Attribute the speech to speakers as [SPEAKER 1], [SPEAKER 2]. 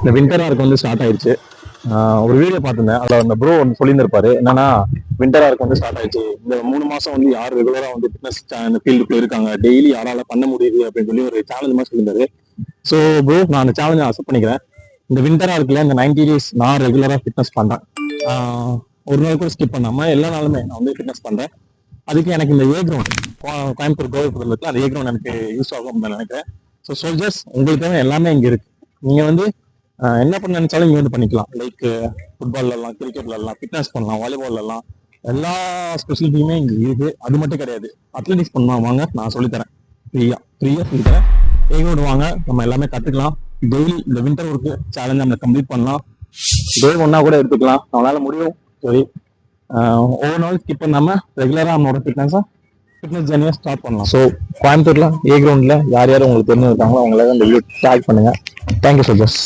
[SPEAKER 1] இந்த winter arc வந்து start ஆயிடுச்சு. ஒரு வீடியோ பார்த்துருந்தேன். அதில் அந்த ப்ரோ வந்து சொல்லியிருந்திருப்பாரு என்னன்னா, வின்டர் ஆர்க் வந்து ஸ்டார்ட் ஆயிடுச்சு. இந்த 3 மாசம் வந்து யார் ரெகுலரா வந்து ஃபிட்னஸ் இந்த ஃபீல்டுக்குள்ள இருக்காங்க, டெய்லி யாரால பண்ண முடியுது அப்படின்னு சொல்லி ஒரு சேலஞ்ச் மாதிரி சொல்லியிருந்தாரு. ஸோ ப்ரோ, நான் அந்த சேலஞ்சை அக்செப்ட் பண்ணிக்கிறேன். இந்த வின்டர் ஆர்க்ல இந்த 90 days நான் ரெகுலரா ஃபிட்னஸ் பண்றேன். ஒரு நாள் கூட ஸ்கிப் பண்ணாம எல்லா நாளுமே நான் வந்து ஃபிட்னஸ் பண்றேன். அதுக்கு எனக்கு இந்த ஏ கிரவுண்ட் கோயம்புத்தூர் கோவில்புரத்தில் இருக்கு, அந்த ஏ கிரவுண்ட் எனக்கு யூஸ் ஆகும் அப்படின்னு நினைக்கிறேன். ஸோ சோல்ஜர்ஸ், உங்களுக்காக எல்லாமே இங்கே இருக்கு. நீங்க வந்து என்ன பண்ண நினைச்சாலும் இங்க வந்து பண்ணிக்கலாம். லைக் ஃபுட்பால்லாம், கிரிக்கெட்லாம், ஃபிட்னஸ் பண்ணலாம், வாலிபால்லாம், எல்லா ஸ்பெசிலிட்டியுமே இங்க இருக்கு. அது மட்டும் கிடையாது, அத்லெட்டிக்ஸ் பண்ணலாம், வாங்க நான் சொல்லித்தரேன். ஃப்ரீயா சொல்லித்தரேன். ஏ கிரவுண்ட் வாங்க, நம்ம எல்லாமே கத்துக்கலாம். டெய்லி இந்த வின்டர் ஒர்க்கு சேலஞ்ச் நம்ம கம்ப்ளீட் பண்ணலாம். டே ஒன்னா கூட எடுத்துக்கலாம், நம்மளால முடியும். சரி, ஒவ்வொரு நாள் ஸ்கிப் பண்ணாம ரெகுலரா நம்மளோட ஃபிட்னஸ் ஜர்னியை ஸ்டார்ட் பண்ணலாம். ஸோ கோயம்புத்தூர்ல ஏ கிரவுண்ட்ல யார் யார் உங்களுக்கு தெரிஞ்சிருக்காங்களோ அவங்கள இந்த வீடியோ டேக் பண்ணுங்க. தேங்க்யூ சஜஸ்.